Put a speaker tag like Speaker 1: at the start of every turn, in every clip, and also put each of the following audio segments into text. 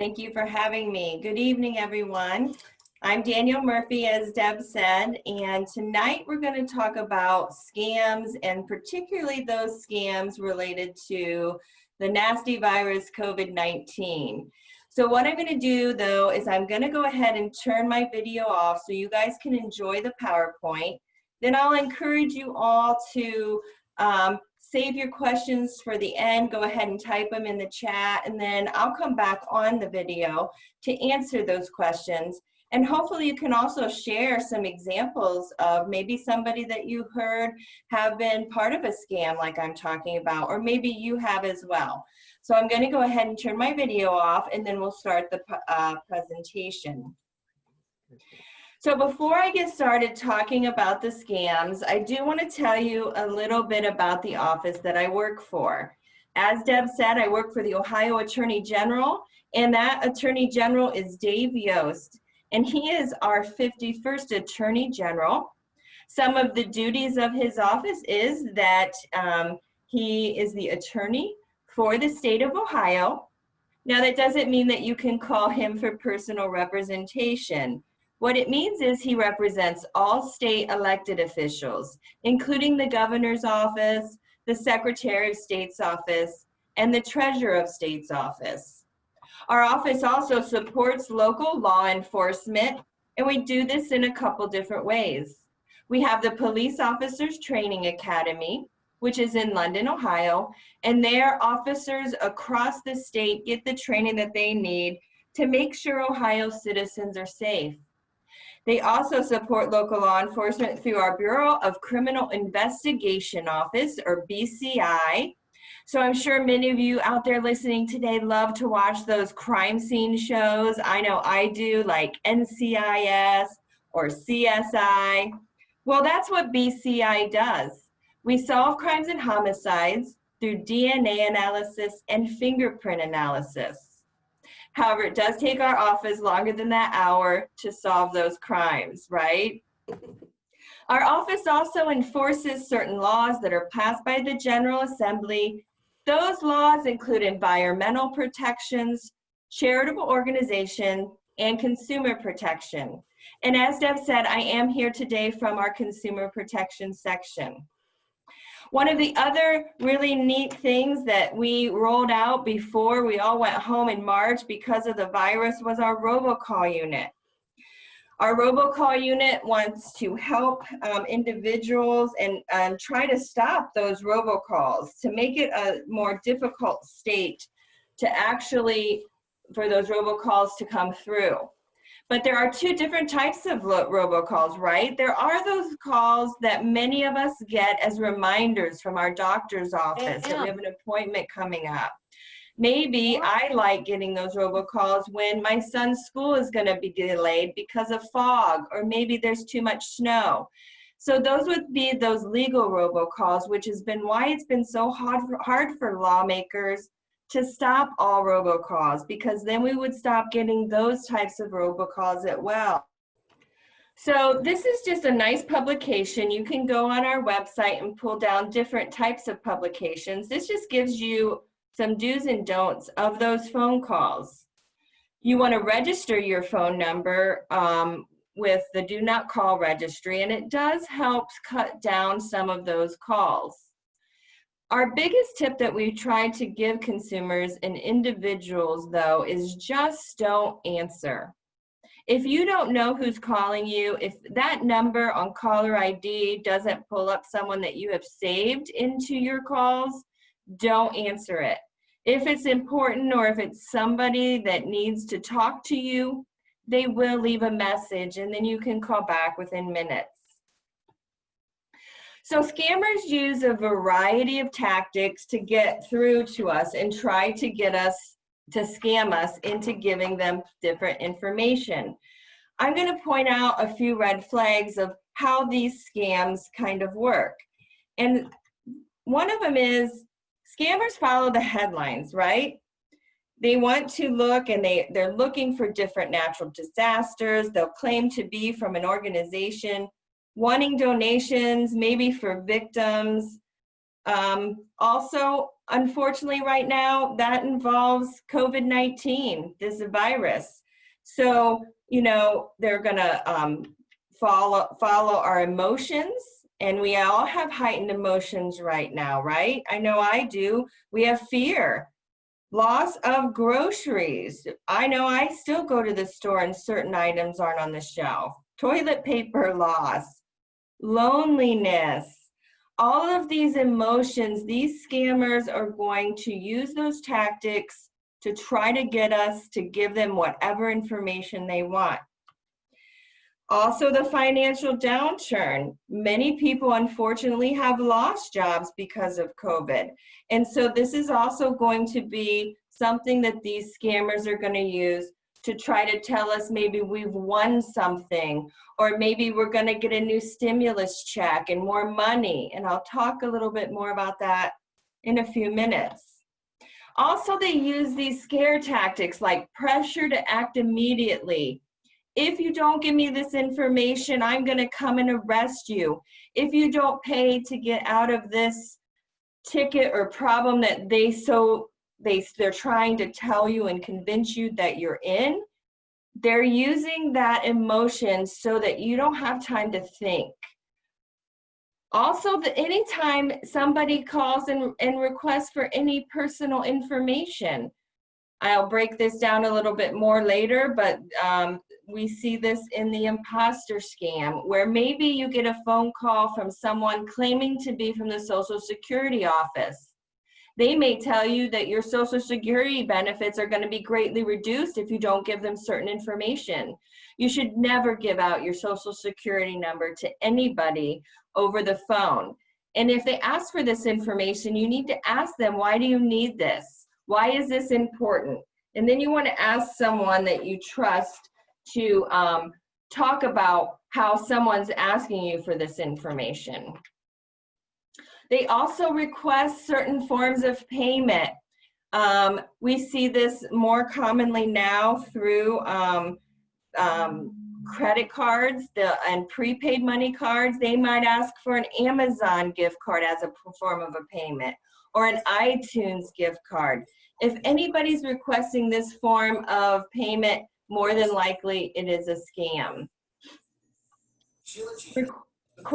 Speaker 1: Thank you for having me. Good evening, everyone. I'm Danielle Murphy, as Deb said, and tonight we're going to talk about scams, and particularly those scams related to the nasty virus COVID-19. So what I'm going to do, though, is I'm going to go ahead and turn my video off so you guys can enjoy the PowerPoint. Then I'll encourage you all to save your questions for the end. Go ahead and type them in the chat, and then I'll come back on the video to answer those questions. And hopefully you can also share some examples of maybe somebody that you heard have been part of a scam like I'm talking about, or maybe you have as well. So I'm going to go ahead and turn my video off, and then we'll start the presentation. So before I get started talking about the scams, I do want to tell you a little bit about the office that I work for. As Deb said, I work for the Ohio Attorney General, and that Attorney General is Dave Yost, and he is our 51st Attorney General. Some of the duties of his office is that he is the attorney for the state of Ohio. Now, that doesn't mean that you can call him for personal representation. What it means is he represents all state elected officials, including the governor's office, the secretary of state's office, and the treasurer of state's office. Our office also supports local law enforcement, and we do this in a couple different ways. We have the Police Officers Training Academy, which is in London, Ohio, and their officers across the state get the training that they need to make sure Ohio citizens are safe. They also support local law enforcement through our Bureau of Criminal Investigation Office, or BCI. So I'm sure many of you out there listening today love to watch those crime scene shows. I know I do, like NCIS or CSI. Well, that's what BCI does. We solve crimes and homicides through DNA analysis and fingerprint analysis. However, it does take our office longer than that hour to solve those crimes, right? Our office also enforces certain laws that are passed by the General Assembly. Those laws include environmental protections, charitable organization, and consumer protection. And as Deb said, I am here today from our consumer protection section. One of the other really neat things that we rolled out before we all went home in March because of the virus was our Robocall Unit. Our Robocall Unit wants to help individuals and try to stop those robocalls, to make it a more difficult state to actually, for those robocalls to come through. But there are two different types of robocalls, right? There are those calls that many of us get as reminders from our doctor's office that we have an appointment coming up. Maybe I like getting those robocalls when my son's school is going to be delayed because of fog, or maybe there's too much snow. So those would be those legal robocalls, which has been why it's been so hard for lawmakers to stop all robocalls, because then we would stop getting those types of robocalls as well. So this is just a nice publication. You can go on our website and pull down different types of publications. This just gives you some do's and don'ts of those phone calls. You want to register your phone number with the Do Not Call Registry, and it does help cut down some of those calls. Our biggest tip that we try to give consumers and individuals, though, is just don't answer. If you don't know who's calling you, if that number on caller ID doesn't pull up someone that you have saved into your calls, don't answer it. If it's important, or if it's somebody that needs to talk to you, they will leave a message, and then you can call back within minutes. So scammers use a variety of tactics to get through to us and try to get us to scam us into giving them different information. I'm going to point out a few red flags of how these scams kind of work. And one of them is scammers follow the headlines, right? They want to look, and they're looking for different natural disasters. They'll claim to be from an organization wanting donations, maybe for victims, Also, unfortunately, right now, that involves COVID-19, this virus. So, you know, they're gonna follow our emotions, and we all have heightened emotions right now, right? I know I do. We have fear, loss of groceries. I know I still go to the store and certain items aren't on the shelf. Toilet paper loss, loneliness, all of these emotions, these scammers are going to use those tactics to try to get us to give them whatever information they want. Also, the financial downturn. Many people unfortunately have lost jobs because of COVID. And so this is also going to be something that these scammers are going to use to try to tell us maybe we've won something, or maybe we're going to get a new stimulus check and more money. And I'll talk a little bit more about that in a few minutes. Also, they use these scare tactics like pressure to act immediately. If you don't give me this information, I'm going to come and arrest you. If you don't pay to get out of this ticket or problem that they're trying to tell you and convince you that you're in, they're using that emotion so that you don't have time to think. Also, anytime somebody calls and requests for any personal information, I'll break this down a little bit more later, but we see this in the imposter scam, where maybe you get a phone call from someone claiming to be from the Social Security office. They may tell you that your Social Security benefits are going to be greatly reduced if you don't give them certain information. You should never give out your Social Security number to anybody over the phone. And if they ask for this information, you need to ask them, why do you need this? Why is this important? And then you want to ask someone that you trust to talk about how someone's asking you for this information. They also request certain forms of payment. We see this more commonly now through credit cards and prepaid money cards. They might ask for an Amazon gift card as a form of a payment, or an iTunes gift card. If anybody's requesting this form of payment, more than likely it is a scam.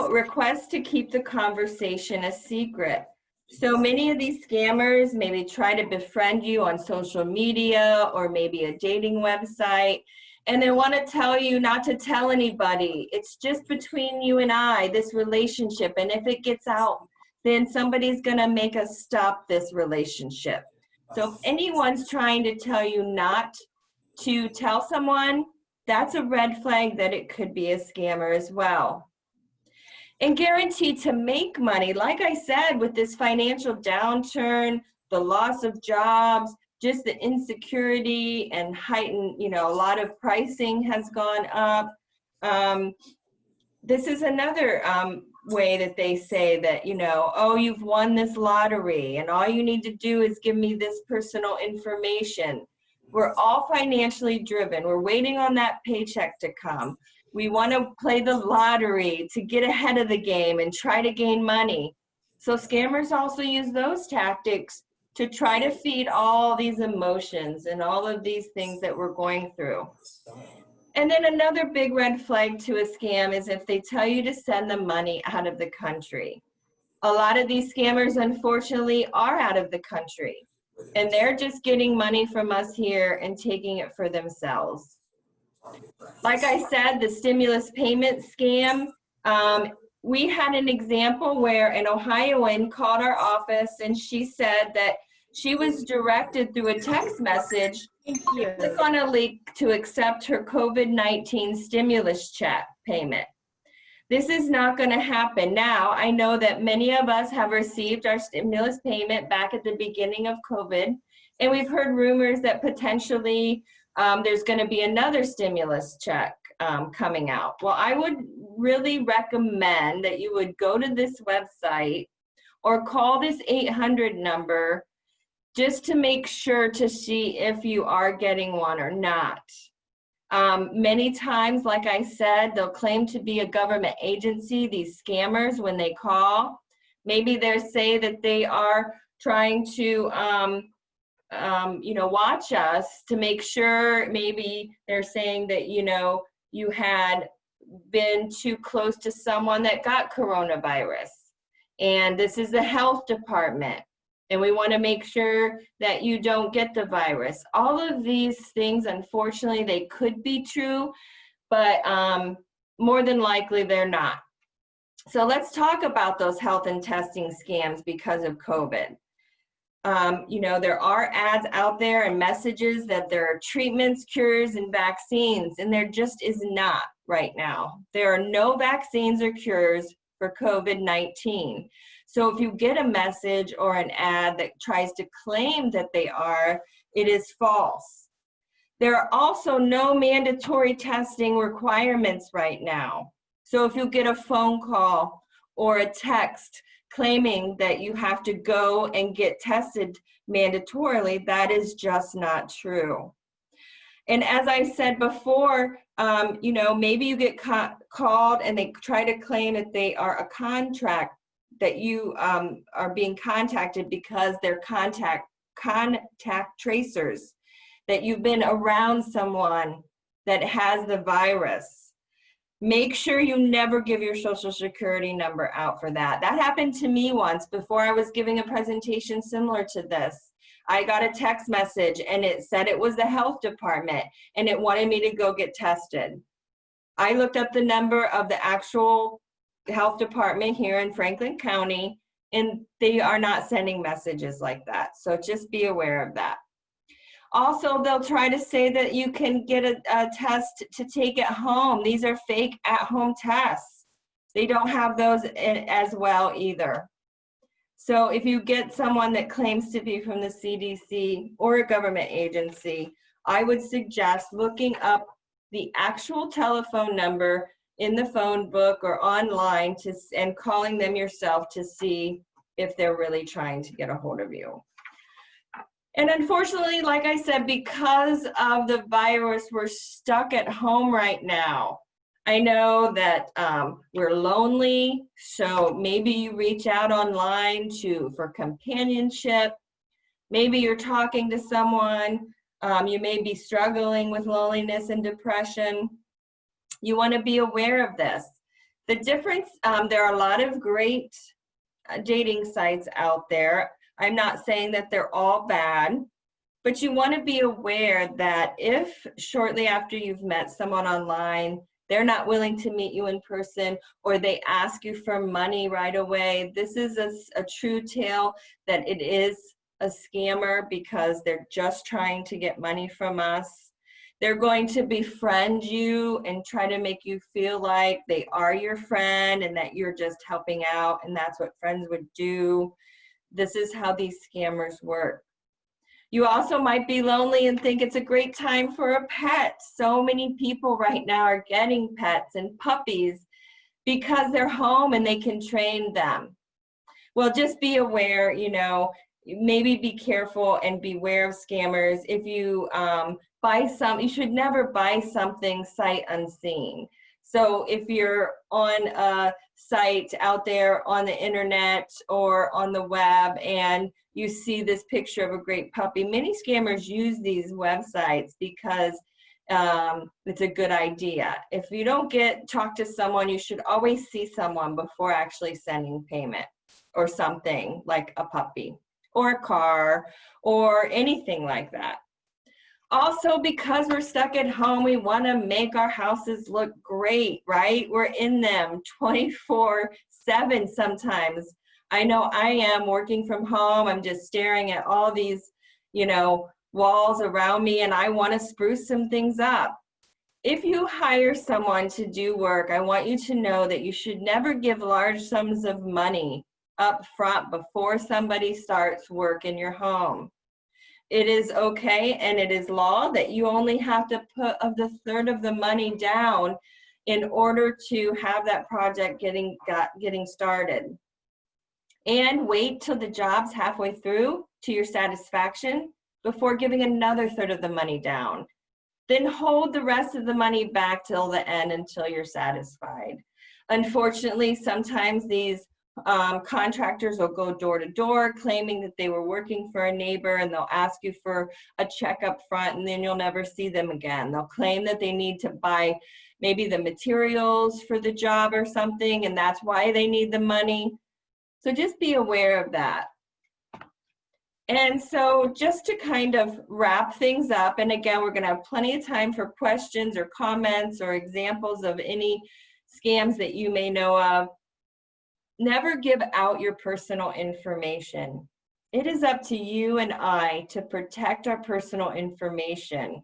Speaker 1: Request to keep the conversation a secret. So many of these scammers maybe try to befriend you on social media or maybe a dating website, and they want to tell you not to tell anybody. It's just between you and I, this relationship, and if it gets out, then somebody's going to make us stop this relationship. So if anyone's trying to tell you not to tell someone, that's a red flag that it could be a scammer as well. And guaranteed to make money, like I said, with this financial downturn, the loss of jobs, just the insecurity and heightened, you know, a lot of pricing has gone up. This is another way that they say that, you know, oh, you've won this lottery and all you need to do is give me this personal information. We're all financially driven. We're waiting on that paycheck to come. We want to play the lottery to get ahead of the game and try to gain money. So scammers also use those tactics to try to feed all these emotions and all of these things that we're going through. And then another big red flag to a scam is if they tell you to send the money out of the country. A lot of these scammers, unfortunately, are out of the country, and they're just getting money from us here and taking it for themselves. Like I said, the stimulus payment scam, we had an example where an Ohioan called our office and she said that she was directed through a text message to click on a link to accept her COVID-19 stimulus check payment. This is not going to happen. Now, I know that many of us have received our stimulus payment back at the beginning of COVID, and we've heard rumors that potentially there's going to be another stimulus check coming out. Well, I would really recommend that you would go to this website or call this 800 number just to make sure to see if you are getting one or not. Many times, like I said, they'll claim to be a government agency, these scammers, when they call. Maybe they say that they are trying to, watch us to make sure. Maybe they're saying that, you had been too close to someone that got coronavirus. And this is the health department. And we want to make sure that you don't get the virus. All of these things, unfortunately, they could be true, but more than likely they're not. So let's talk about those health and testing scams because of COVID. There are ads out there and messages that there are treatments, cures, and vaccines, and there just is not right now. There are no vaccines or cures for COVID-19. So if you get a message or an ad that tries to claim that they are, it is false. There are also no mandatory testing requirements right now. So if you get a phone call or a text claiming that you have to go and get tested mandatorily, that is just not true. And as I said before, maybe you get called and they try to claim that they are a contract, that you are being contacted because they're contact tracers, that you've been around someone that has the virus. Make sure you never give your social security number out for that. That happened to me once before I was giving a presentation similar to this. I got a text message and it said it was the health department and it wanted me to go get tested. I looked up the number of the actual health department here in Franklin County, and they are not sending messages like that. So just be aware of that. Also, they'll try to say that you can get a test to take at home. These are fake at-home tests. They don't have those as well either. So if you get someone that claims to be from the CDC or a government agency, I would suggest looking up the actual telephone number in the phone book or online and calling them yourself to see if they're really trying to get a hold of you. And unfortunately, like I said, because of the virus, we're stuck at home right now. I know that we're lonely, so maybe you reach out online for companionship. Maybe you're talking to someone. You may be struggling with loneliness and depression. You want to be aware of this. The difference, there are a lot of great dating sites out there. I'm not saying that they're all bad, but you want to be aware that if shortly after you've met someone online, they're not willing to meet you in person, or they ask you for money right away, this is a true tale that it is a scammer because they're just trying to get money from us. They're going to befriend you and try to make you feel like they are your friend and that you're just helping out, and that's what friends would do. This is how these scammers work. You also might be lonely and think it's a great time for a pet. So many people right now are getting pets and puppies because they're home and they can train them. Well, just be aware, maybe be careful and beware of scammers. If you you should never buy something sight unseen. So if you're on a site out there on the internet or on the web and you see this picture of a great puppy, many scammers use these websites because it's a good idea. If you don't talk to someone, you should always see someone before actually sending payment or something like a puppy or a car or anything like that. Also, because we're stuck at home, we want to make our houses look great, right? We're in them 24/7 sometimes. I know I am working from home. I'm just staring at all these, walls around me, and I want to spruce some things up. If you hire someone to do work, I want you to know that you should never give large sums of money up front before somebody starts work in your home. It is okay, and it is law that you only have to put a third of the money down in order to have that project getting started. And wait till the job's halfway through to your satisfaction before giving another third of the money down. Then hold the rest of the money back till the end until you're satisfied. Unfortunately, sometimes these contractors will go door to door claiming that they were working for a neighbor, and they'll ask you for a check up front, and then you'll never see them again. They'll claim that they need to buy maybe the materials for the job or something, and that's why they need the money. So just be aware of that. And so just to kind of wrap things up, and again, we're going to have plenty of time for questions or comments or examples of any scams that you may know of. Never give out your personal information. It is up to you and I to protect our personal information.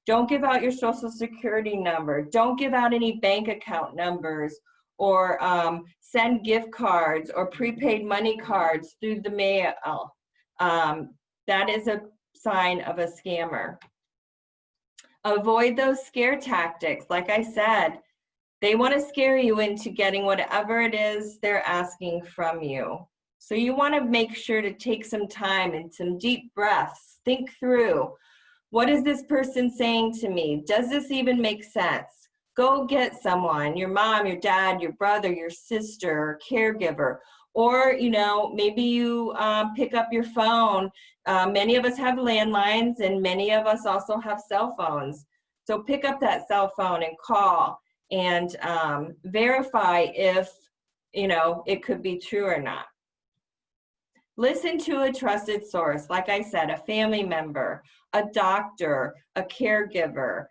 Speaker 1: Don't give out your social security number. Don't give out any bank account numbers, or send gift cards or prepaid money cards through the mail. That is a sign of a scammer. Avoid those scare tactics. Like I said, they want to scare you into getting whatever it is they're asking from you. So you want to make sure to take some time and some deep breaths. Think through, what is this person saying to me? Does this even make sense? Go get someone, your mom, your dad, your brother, your sister, caregiver. Or, maybe you pick up your phone. Many of us have landlines, and many of us also have cell phones. So pick up that cell phone and call and verify if, it could be true or not. Listen to a trusted source, like I said, a family member, a doctor, a caregiver.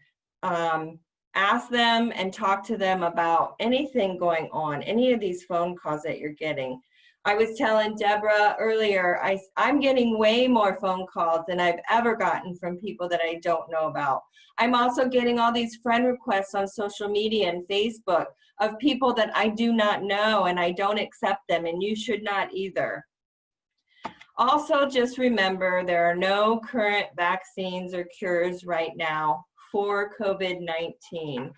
Speaker 1: Ask them and talk to them about anything going on, any of these phone calls that you're getting. I was telling Deborah earlier, I'm getting way more phone calls than I've ever gotten from people that I don't know about. I'm also getting all these friend requests on social media and Facebook of people that I do not know, and I don't accept them, and you should not either. Also, just remember, there are no current vaccines or cures right now for COVID-19.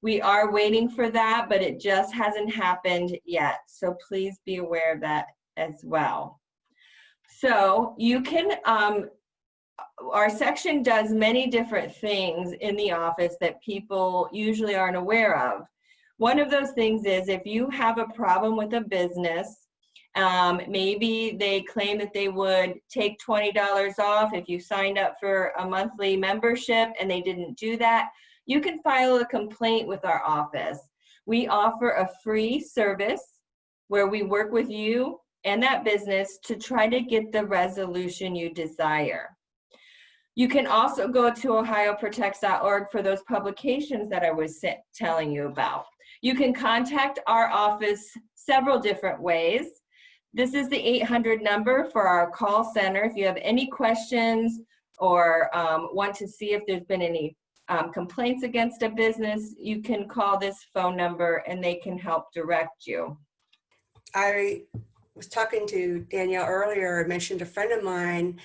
Speaker 1: We are waiting for that, but it just hasn't happened yet. So please be aware of that as well. So you can, our section does many different things in the office that people usually aren't aware of. One of those things is, if you have a problem with a business, maybe they claim that they would take $20 off if you signed up for a monthly membership and they didn't do that, you can file a complaint with our office. We offer a free service where we work with you and that business to try to get the resolution you desire. You can also go to ohioprotects.org for those publications that I was telling you about. You can contact our office several different ways. This is the 800 number for our call center. If you have any questions or want to see if there's been any complaints against a business, you can call this phone number and they can help direct you.
Speaker 2: I was talking to Danielle earlier. I mentioned a friend of mine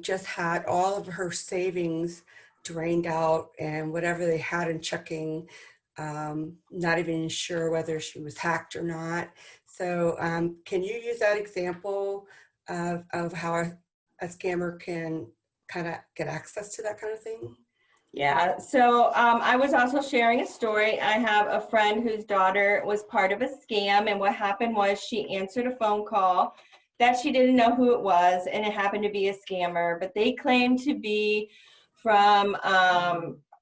Speaker 2: just had all of her savings drained out, and whatever they had in checking, not even sure whether she was hacked or not. So can you use that example of how a scammer can kind of get access to that kind of thing?
Speaker 1: Yeah, so I was also sharing a story. I have a friend whose daughter was part of a scam, and what happened was she answered a phone call that she didn't know who it was, and it happened to be a scammer, but they claimed to be from,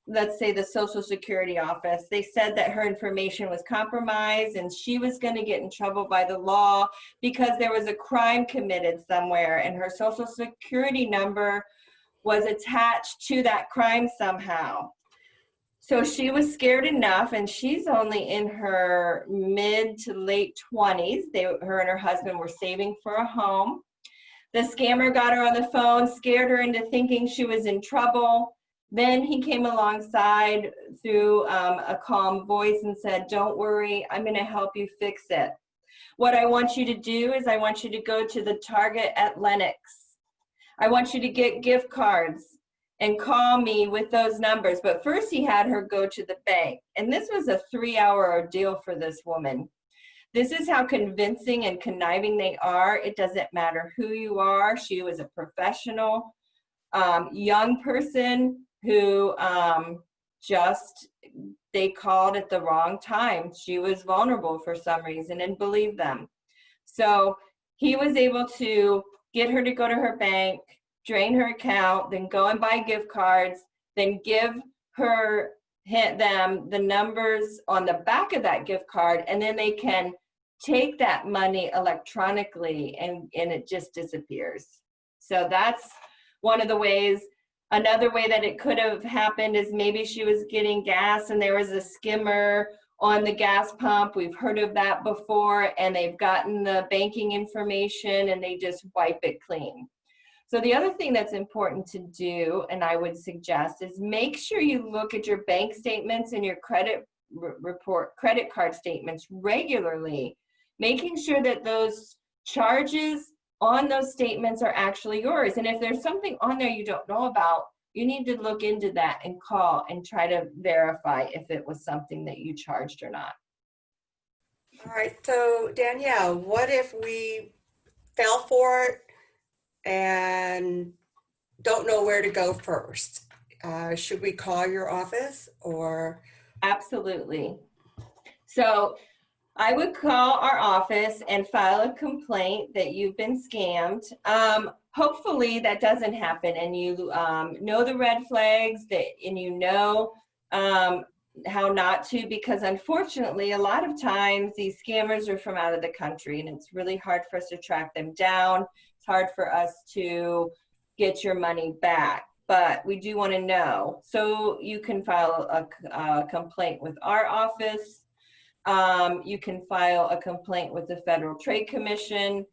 Speaker 1: let's say, the Social Security office. They said that her information was compromised and she was going to get in trouble by the law because there was a crime committed somewhere and her Social Security number was attached to that crime somehow. So she was scared enough, and she's only in her mid to late 20s. Her and her husband were saving for a home. The scammer got her on the phone, scared her into thinking she was in trouble. Then he came alongside through a calm voice and said, "Don't worry, I'm going to help you fix it. What I want you to do is I want you to go to the Target at Lenox. I want you to get gift cards and call me with those numbers." But first he had her go to the bank. And this was a 3-hour ordeal for this woman. This is how convincing and conniving they are. It doesn't matter who you are. She was a professional young person who they called at the wrong time. She was vulnerable for some reason and believed them. So he was able to get her to go to her bank, drain her account, then go and buy gift cards, then give them the numbers on the back of that gift card, and then they can take that money electronically and it just disappears. So that's one of the ways. Another way that it could have happened is maybe she was getting gas and there was a skimmer on the gas pump. We've heard of that before, and they've gotten the banking information and they just wipe it clean. So the other thing that's important to do, and I would suggest, is make sure you look at your bank statements and your credit card statements regularly, making sure that those charges on those statements are actually yours. And if there's something on there you don't know about, you need to look into that and call and try to verify if it was something that you charged or not.
Speaker 2: All right, so Danielle, what if we fell for it and don't know where to go first? Should we call your office or?
Speaker 1: Absolutely. So I would call our office and file a complaint that you've been scammed. Hopefully that doesn't happen, and you know the red flags and you know how not to, because unfortunately a lot of times these scammers are from out of the country and it's really hard for us to track them down. It's hard for us to get your money back, but we do want to know. So you can file a complaint with our office. You can file a complaint with the Federal Trade Commission,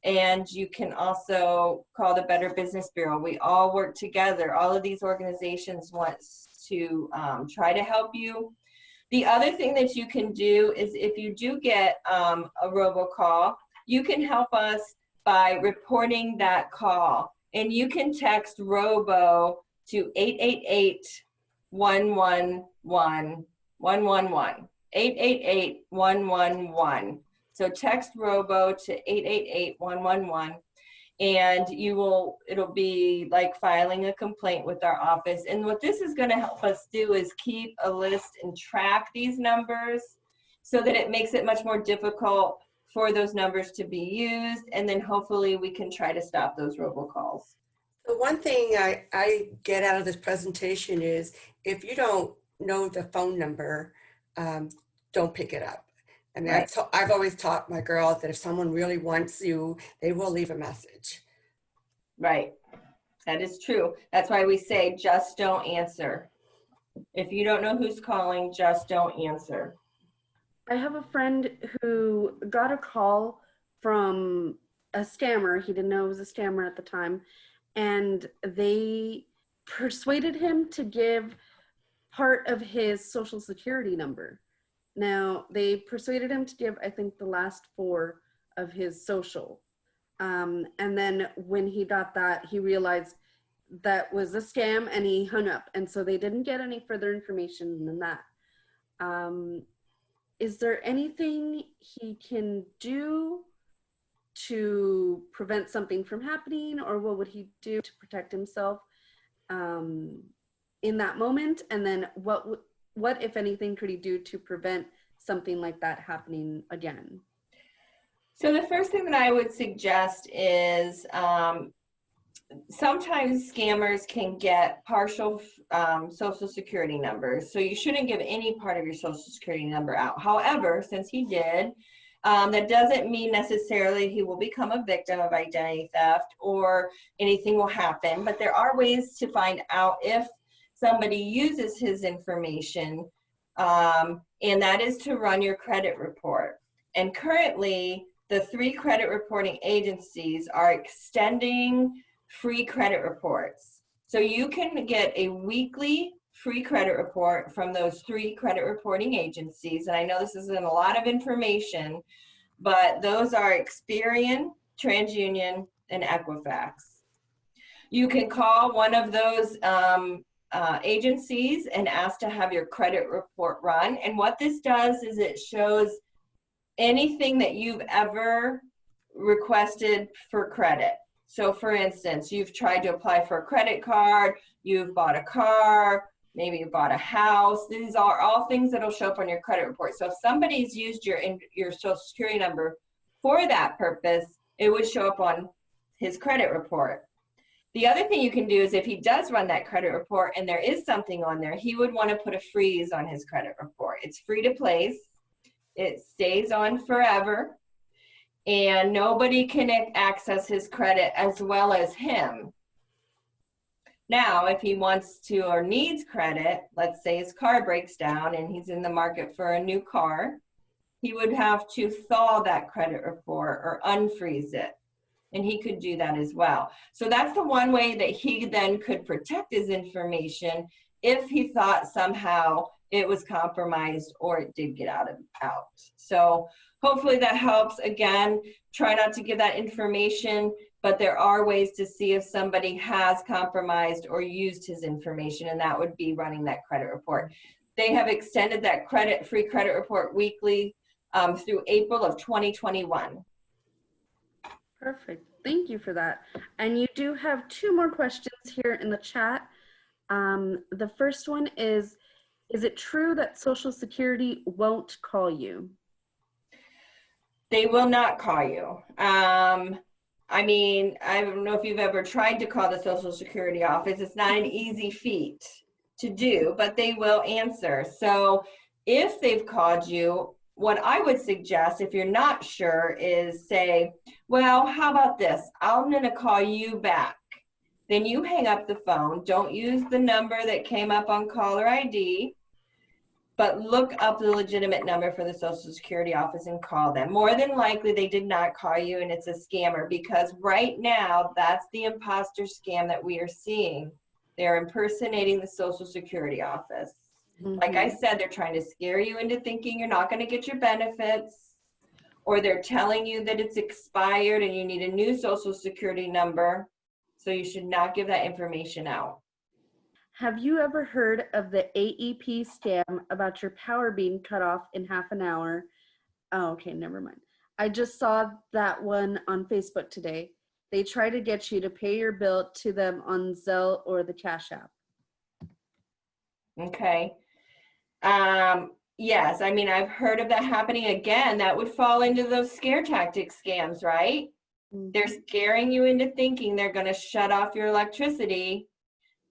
Speaker 1: and you can also call the Better Business Bureau. We all work together. All of these organizations want to try to help you. The other thing that you can do is, if you do get a robocall, you can help us by reporting that call. And you can text Robo to 888-111-111. 888-111. So text Robo to 888-111, and it'll be like filing a complaint with our office. And what this is going to help us do is keep a list and track these numbers so that it makes it much more difficult for those numbers to be used, and then hopefully we can try to stop those robocalls.
Speaker 2: The one thing I get out of this presentation is, if you don't know the phone number, don't pick it up. I mean,
Speaker 1: Right.
Speaker 2: I've always taught my girls that if someone really wants you, they will leave a message.
Speaker 1: Right. That is true. That's why we say just don't answer. If you don't know who's calling, just don't answer.
Speaker 3: I have a friend who got a call from a scammer. He didn't know it was a scammer at the time. And they persuaded him to give part of his social security number. Now, they persuaded him to give, I think, the last 4 of his social. And then when he got that, he realized that was a scam and he hung up. And so they didn't get any further information than that. Is there anything he can do to prevent something from happening, or what would he do to protect himself in that moment? And then what, if anything, could he do to prevent something like that happening again?
Speaker 1: So the first thing that I would suggest is sometimes scammers can get partial social security numbers. So you shouldn't give any part of your social security number out. However, since he did, that doesn't mean necessarily he will become a victim of identity theft or anything will happen, but there are ways to find out if somebody uses his information, and that is to run your credit report. And currently, the 3 credit reporting agencies are extending free credit reports. So you can get a weekly free credit report from those 3 credit reporting agencies. And I know this isn't a lot of information, but those are Experian, TransUnion, and Equifax. You can call one of those agencies and ask to have your credit report run. And what this does is it shows anything that you've ever requested for credit. So for instance, you've tried to apply for a credit card, you've bought a car, maybe you bought a house. These are all things that'll show up on your credit report. So if somebody's used your social security number for that purpose, it would show up on his credit report. The other thing you can do is if he does run that credit report and there is something on there, he would want to put a freeze on his credit report. It's free to place. It stays on forever, and nobody can access his credit as well as him. Now, if he wants to or needs credit, let's say his car breaks down and he's in the market for a new car, he would have to thaw that credit report or unfreeze it. And he could do that as well. So that's the one way that he then could protect his information if he thought somehow it was compromised or it did get out. So hopefully that helps. Again, try not to give that information, but there are ways to see if somebody has compromised or used his information, and that would be running that credit report. They have extended that free credit report weekly through April of 2021.
Speaker 3: Perfect. Thank you for that. And you do have 2 more questions here in the chat. The first one is it true that Social Security won't call you?
Speaker 1: They will not call you. I mean, I don't know if you've ever tried to call the Social Security office. It's not an easy feat to do, but they will answer. So if they've called you, what I would suggest, if you're not sure, is say, well, how about this? I'm going to call you back. Then you hang up the phone. Don't use the number that came up on caller ID, but look up the legitimate number for the Social Security office and call them. More than likely, they did not call you and it's a scammer, because right now, that's the imposter scam that we are seeing. They're impersonating the Social Security office. Like I said, they're trying to scare you into thinking you're not going to get your benefits, or they're telling you that it's expired and you need a new Social Security number. So you should not give that information out.
Speaker 3: Have you ever heard of the AEP scam about your power being cut off in half an hour? Oh, okay, never mind. I just saw that one on Facebook today. They try to get you to pay your bill to them on Zelle or the Cash App.
Speaker 1: Okay. Yes, I mean, I've heard of that happening. Again, that would fall into those scare tactic scams, right? They're scaring you into thinking they're going to shut off your electricity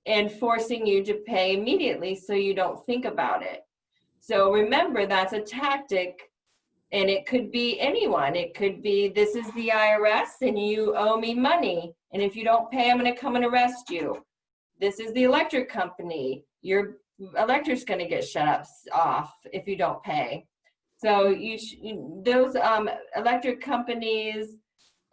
Speaker 1: and forcing you to pay immediately so you don't think about it. So remember, that's a tactic, and it could be anyone. It could be, this is the IRS and you owe me money, and if you don't pay, I'm going to come and arrest you. This is the electric company. Your electric's going to get shut off if you don't pay. So those electric companies,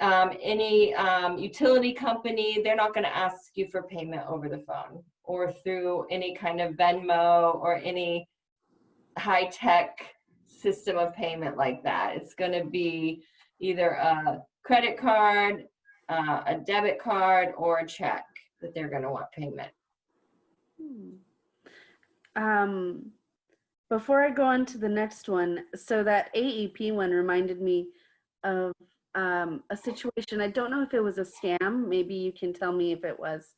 Speaker 1: any utility company, they're not going to ask you for payment over the phone or through any kind of Venmo or any high-tech system of payment like that. It's going to be either a credit card, a debit card, or a check that they're going to want payment.
Speaker 3: Before I go on to the next one, so that AEP one reminded me of a situation. I don't know if it was a scam. Maybe you can tell me if it was.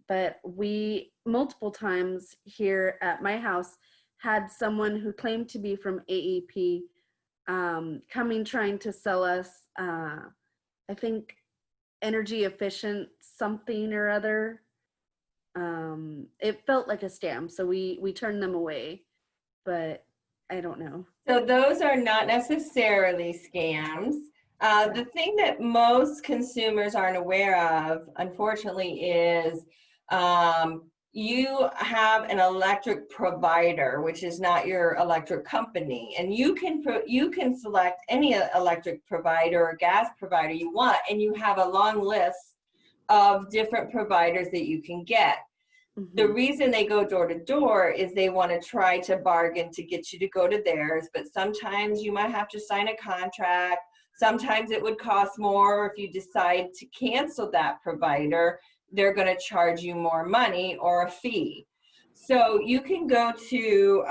Speaker 3: But we multiple times here at my house had someone who claimed to be from AEP coming trying to sell us, I think, energy efficient something or other. It felt like a scam, so we turned them away, but I don't know.
Speaker 1: So those are not necessarily scams. The thing that most consumers aren't aware of, unfortunately, is you have an electric provider, which is not your electric company, and you can select any electric provider or gas provider you want, and you have a long list of different providers that you can get. The reason they go door to door is they want to try to bargain to get you to go to theirs, but sometimes you might have to sign a contract. Sometimes it would cost more. If you decide to cancel that provider, they're going to charge you more money or a fee. So you can go to,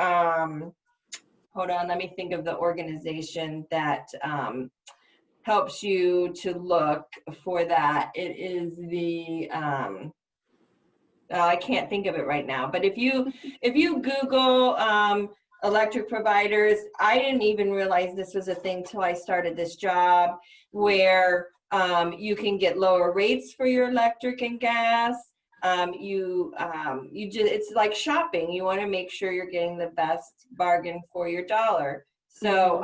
Speaker 1: hold on, let me think of the organization that helps you to look for that. It is the, I can't think of it right now, but if you Google electric providers. I didn't even realize this was a thing till I started this job, where you can get lower rates for your electric and gas. It's like shopping. You want to make sure you're getting the best bargain for your dollar. So,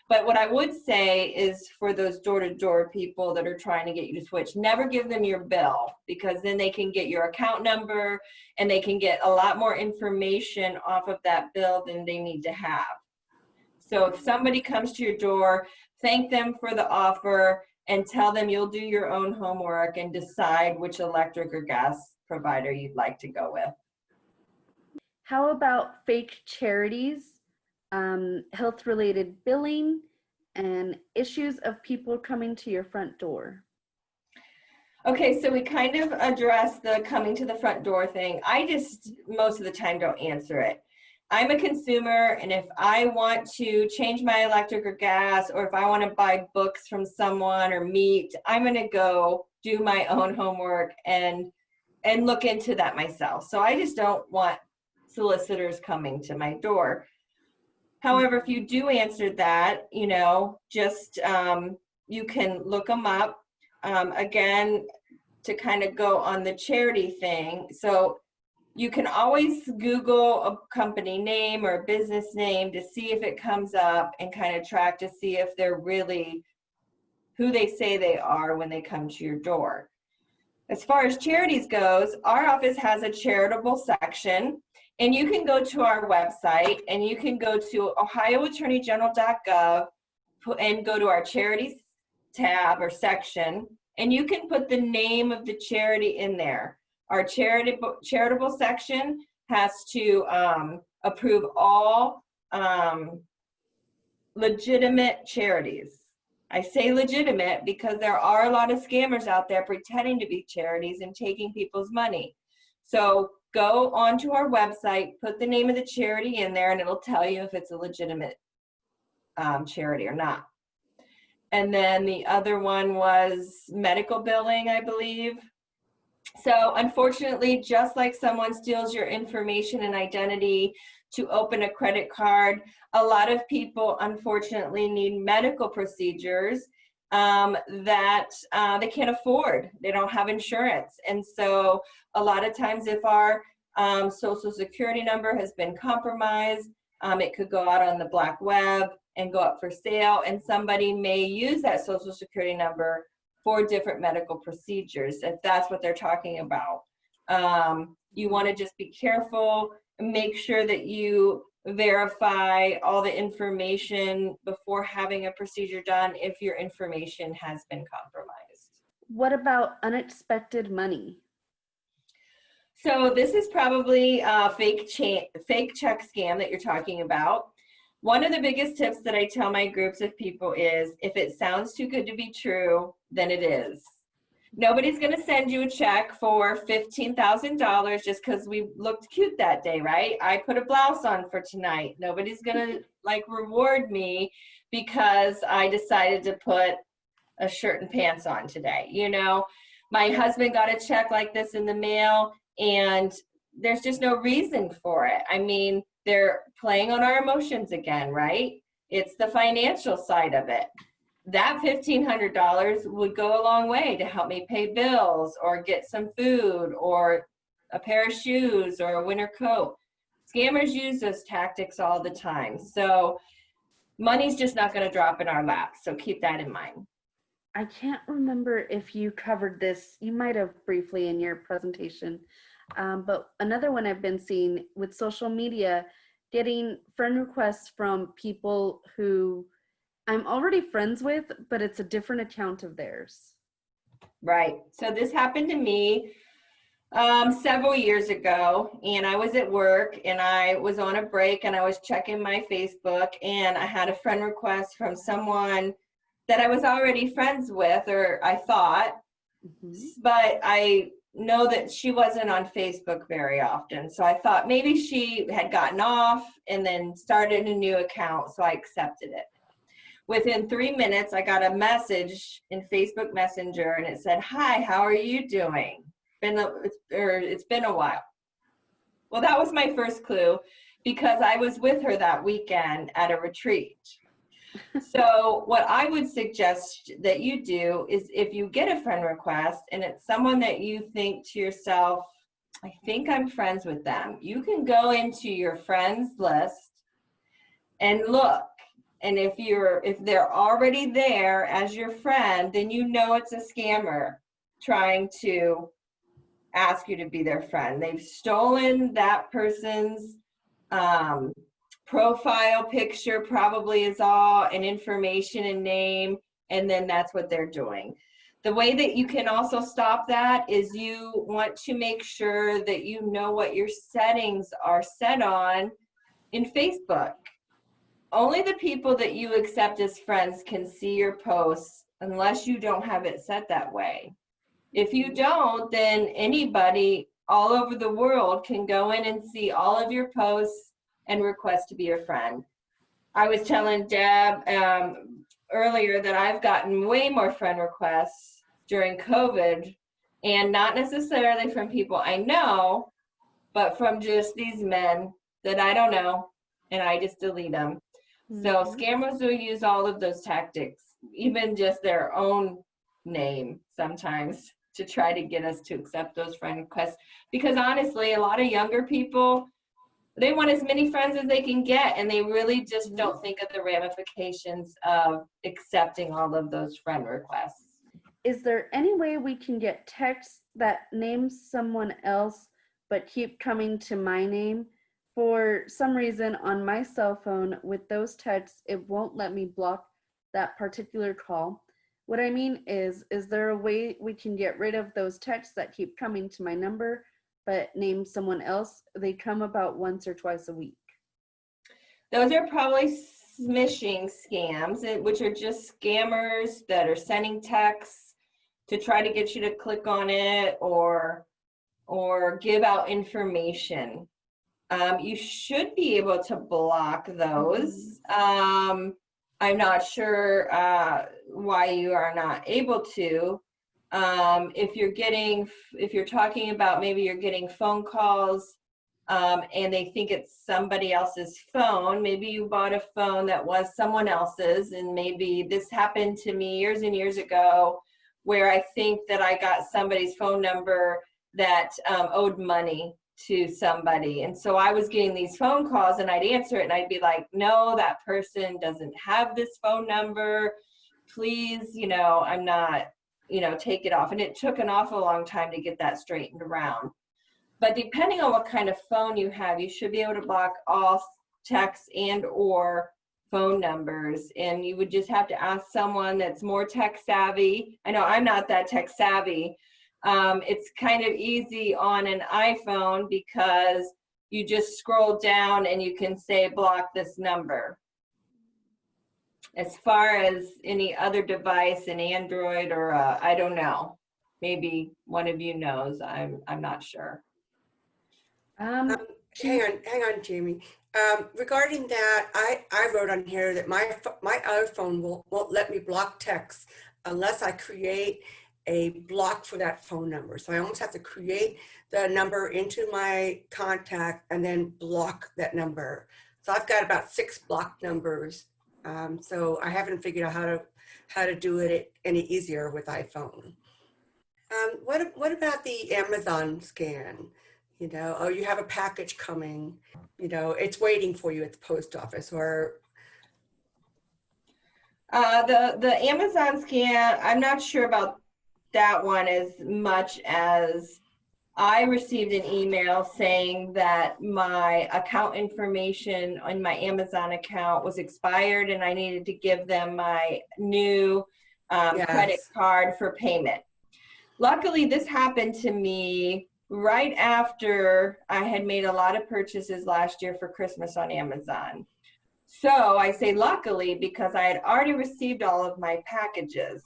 Speaker 1: but what I would say is, for those door-to-door people that are trying to get you to switch, never give them your bill, because then they can get your account number and they can get a lot more information off of that bill than they need to have. So if somebody comes to your door, thank them for the offer and tell them you'll do your own homework and decide which electric or gas provider you'd like to go with.
Speaker 3: How about fake charities, health-related billing, and issues of people coming to your front door?
Speaker 1: Okay, so we kind of addressed the coming to the front door thing. I just, most of the time, don't answer it. I'm a consumer, and if I want to change my electric or gas, or if I want to buy books from someone or meet, I'm going to go do my own homework and look into that myself. So I just don't want solicitors coming to my door. However, if you do answer that, just you can look them up. Again, to kind of go on the charity thing. So you can always Google a company name or a business name to see if it comes up, and kind of track to see if they're really who they say they are when they come to your door. As far as charities goes, our office has a charitable section, and you can go to our website and you can go to ohioattorneygeneral.gov and go to our charities tab or section, and you can put the name of the charity in there. Our charitable section has to approve all legitimate charities. I say legitimate because there are a lot of scammers out there pretending to be charities and taking people's money. So go onto our website, put the name of the charity in there, and it'll tell you if it's a legitimate charity or not. And then the other one was medical billing, I believe. So unfortunately, just like someone steals your information and identity to open a credit card, a lot of people unfortunately need medical procedures that they can't afford. They don't have insurance. And so a lot of times, if our social security number has been compromised, it could go out on the black web and go up for sale, and somebody may use that social security number for different medical procedures, if that's what they're talking about. You want to just be careful and make sure that you verify all the information before having a procedure done if your information has been compromised.
Speaker 3: What about unexpected money?
Speaker 1: So this is probably a fake check scam that you're talking about. One of the biggest tips that I tell my groups of people is, if it sounds too good to be true, then it is. Nobody's going to send you a check for $15,000 just because we looked cute that day, right? I put a blouse on for tonight. Nobody's going to reward me because I decided to put a shirt and pants on today. My husband got a check like this in the mail, and there's just no reason for it. I mean, they're playing on our emotions again, right? It's the financial side of it. That $1,500 would go a long way to help me pay bills or get some food or a pair of shoes or a winter coat. Scammers use those tactics all the time. So money's just not going to drop in our laps. So keep that in mind.
Speaker 3: I can't remember if you covered this. You might have briefly in your presentation. But another one I've been seeing with social media, getting friend requests from people who I'm already friends with, but it's a different account of theirs.
Speaker 1: Right. So this happened to me several years ago, and I was at work and I was on a break and I was checking my Facebook, and I had a friend request from someone that I was already friends with, or I thought, but I know that she wasn't on Facebook very often. So I thought maybe she had gotten off and then started a new account, so I accepted it. Within 3 minutes, I got a message in Facebook Messenger, and it said, "Hi, how are you doing? It's been a while." Well, that was my first clue. because I was with her that weekend at a retreat. So what I would suggest that you do is if you get a friend request and it's someone that you think to yourself, I think I'm friends with them, you can go into your friends list and look. And if they're already there as your friend, then you know it's a scammer trying to ask you to be their friend. They've stolen that person's profile picture, probably is all, and information and name, and then that's what they're doing. The way that you can also stop that is you want to make sure that you know what your settings are set on in Facebook. Only the people that you accept as friends can see your posts unless you don't have it set that way. If you don't, then anybody all over the world can go in and see all of your posts and request to be your friend. I was telling Deb earlier that I've gotten way more friend requests during COVID, and not necessarily from people I know, but from just these men that I don't know, and I just delete them. So scammers will use all of those tactics, even just their own name sometimes, to try to get us to accept those friend requests. Because honestly, a lot of younger people, they want as many friends as they can get, and they really just don't think of the ramifications of accepting all of those friend requests.
Speaker 3: Is there any way we can get texts that name someone else but keep coming to my name? For some reason on my cell phone with those texts, it won't let me block that particular call. What I mean is there a way we can get rid of those texts that keep coming to my number but name someone else? They come about once or twice a week.
Speaker 1: Those are probably smishing scams, which are just scammers that are sending texts to try to get you to click on it or give out information. You should be able to block those. I'm not sure why you are not able to. If you're talking about maybe you're getting phone calls and they think it's somebody else's phone, maybe you bought a phone that was someone else's, and maybe this happened to me years and years ago where I think that I got somebody's phone number that owed money to somebody. And so I was getting these phone calls and I'd answer it and I'd be like, no, that person doesn't have this phone number. Please, I'm not, take it off. And it took an awful long time to get that straightened around. But depending on what kind of phone you have, you should be able to block all texts and or phone numbers. And you would just have to ask someone that's more tech savvy. I know I'm not that tech savvy. It's kind of easy on an iPhone because you just scroll down and you can say block this number. As far as any other device, an Android or I don't know, maybe one of you knows. I'm not sure.
Speaker 2: Hang on, Jamie. Regarding that, I wrote on here that my iPhone won't let me block texts unless I create a block for that phone number. So I almost have to create the number into my contact and then block that number. So I've got about 6 blocked numbers. So I haven't figured out how to do it any easier with iPhone. What about the Amazon scan? Oh, you have a package coming, it's waiting for you at the post office, or
Speaker 1: the Amazon scan, I'm not sure about that one as much as I received an email saying that my account information on my Amazon account was expired and I needed to give them my new credit card for payment. Luckily, this happened to me right after I had made a lot of purchases last year for Christmas on Amazon. So I say luckily because I had already received all of my packages.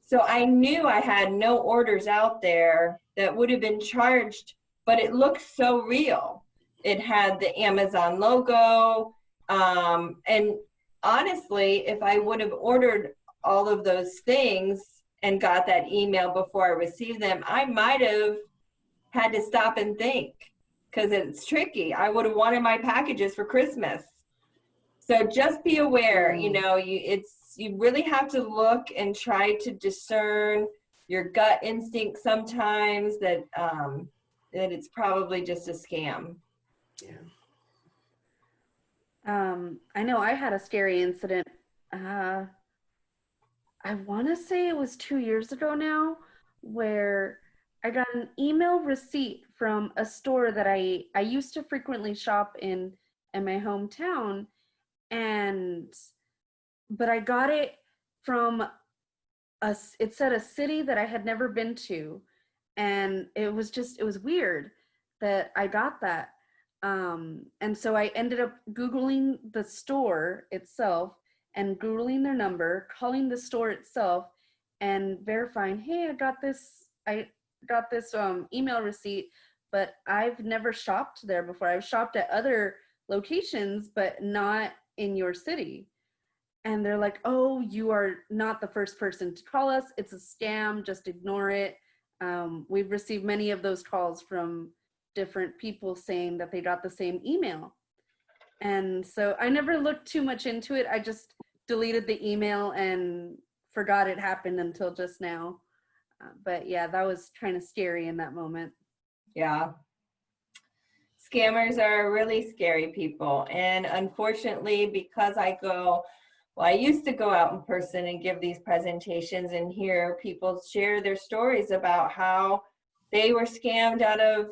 Speaker 1: So I knew I had no orders out there that would have been charged, but it looked so real. It had the Amazon logo. And honestly, if I would have ordered all of those things and got that email before I received them, I might have had to stop and think, because it's tricky. I would have wanted my packages for Christmas. So just be aware, you know, you really have to look and try to discern your gut instinct sometimes that that it's probably just a scam.
Speaker 2: Yeah.
Speaker 3: I know I had a scary incident. I want to say it was 2 years ago now, where I got an email receipt from a store that I used to frequently shop in my hometown, and but I got it from it said a city that I had never been to, and it was weird that I got that. And so I ended up Googling the store itself and Googling their number, calling the store itself and verifying, hey, I got this email receipt, but I've never shopped there before. I've shopped at other locations, but not in your city. And they're like, oh, you are not the first person to call us. It's a scam. Just ignore it. We've received many of those calls from different people saying that they got the same email. And so I never looked too much into it. I just deleted the email and forgot it happened until just now. But yeah, that was kind of scary in that moment.
Speaker 1: Yeah. Scammers are really scary people. And unfortunately, because I used to go out in person and give these presentations and hear people share their stories about how they were scammed out of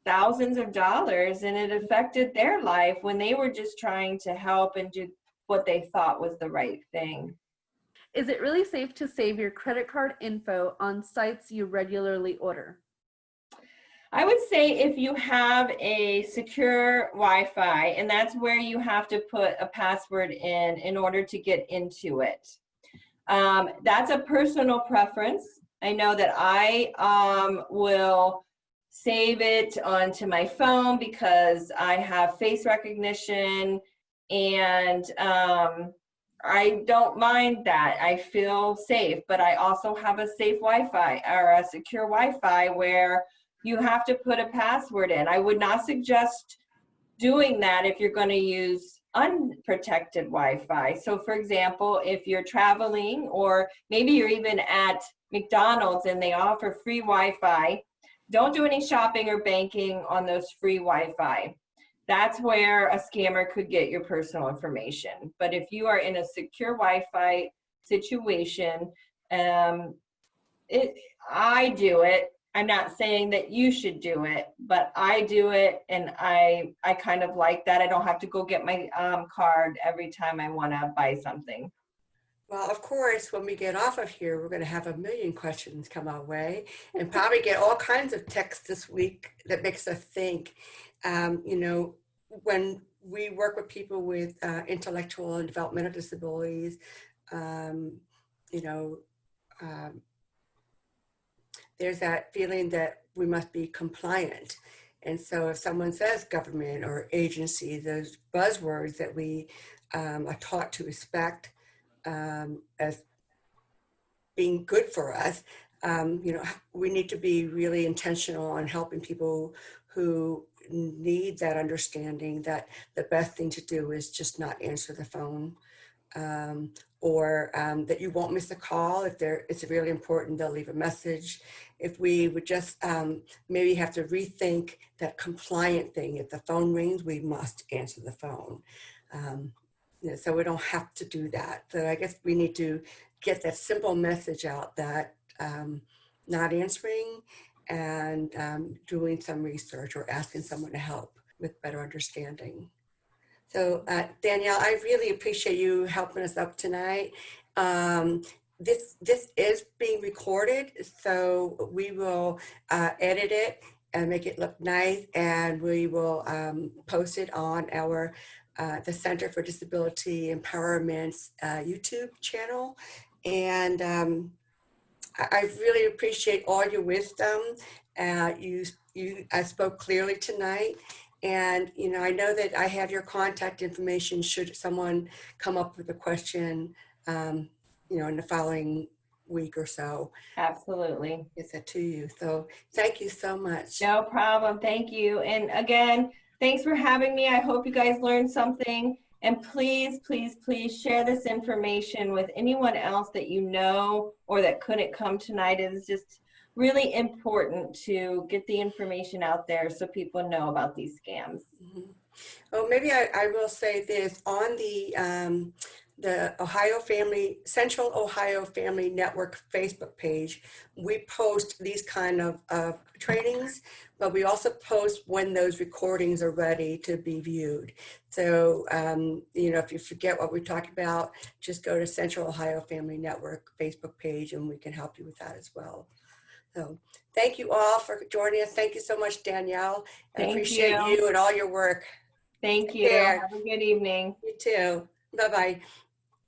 Speaker 1: thousands of dollars, and it affected their life when they were just trying to help and do what they thought was the right thing.
Speaker 3: Is it really safe to save your credit card info on sites you regularly order?
Speaker 1: I would say if you have a secure Wi-Fi, and that's where you have to put a password in order to get into it. That's a personal preference. I know that I will save it onto my phone because I have face recognition, and I don't mind that. I feel safe, but I also have a safe Wi-Fi or a secure Wi-Fi where you have to put a password in. I would not suggest doing that if you're going to use unprotected Wi-Fi. So for example, if you're traveling, or maybe you're even at McDonald's and they offer free Wi-Fi, don't do any shopping or banking on those free Wi-Fi. That's where a scammer could get your personal information. But if you are in a secure Wi-Fi situation, I do it. I'm not saying that you should do it, but I do it, and I kind of like that. I don't have to go get my card every time I want to buy something.
Speaker 2: Well, of course, when we get off of here, we're going to have a million questions come our way and probably get all kinds of texts this week that makes us think. You know, when we work with people with intellectual and developmental disabilities, you know, there's that feeling that we must be compliant. And so if someone says government or agency, those buzzwords that we are taught to respect as being good for us, you know, we need to be really intentional on helping people who need that understanding that the best thing to do is just not answer the phone, or that you won't miss a call. If it's really important, they'll leave a message. If we would just maybe have to rethink that compliant thing. If the phone rings, we must answer the phone. You know, so we don't have to do that. So I guess we need to get that simple message out that not answering and doing some research or asking someone to help with better understanding. So Danielle, I really appreciate you helping us up tonight. This is being recorded, so we will edit it and make it look nice, and we will post it on our the Center for Disability Empowerment's YouTube channel. And I really appreciate all your wisdom. I spoke clearly tonight. And, you know, I know that I have your contact information should someone come up with a question, you know, in the following week or so,
Speaker 1: Absolutely.
Speaker 2: get that to you. So thank you so much.
Speaker 1: No problem. Thank you. And again, thanks for having me. I hope you guys learned something. And please, please, please share this information with anyone else that you know or that couldn't come tonight. It is just really important to get the information out there so people know about these scams.
Speaker 2: Mhm. Oh, maybe I will say this on the Ohio Family, Central Ohio Family Network Facebook page. We post these kind of trainings, but we also post when those recordings are ready to be viewed. So, you know, if you forget what we talked about, just go to Central Ohio Family Network Facebook page and we can help you with that as well. So thank you all for joining us. Thank you so much, Danielle. I
Speaker 1: Thank
Speaker 2: appreciate
Speaker 1: you.
Speaker 2: you and all your work.
Speaker 1: Thank
Speaker 2: Take
Speaker 1: you.
Speaker 2: care.
Speaker 1: Have a good evening.
Speaker 2: You too. Bye-bye.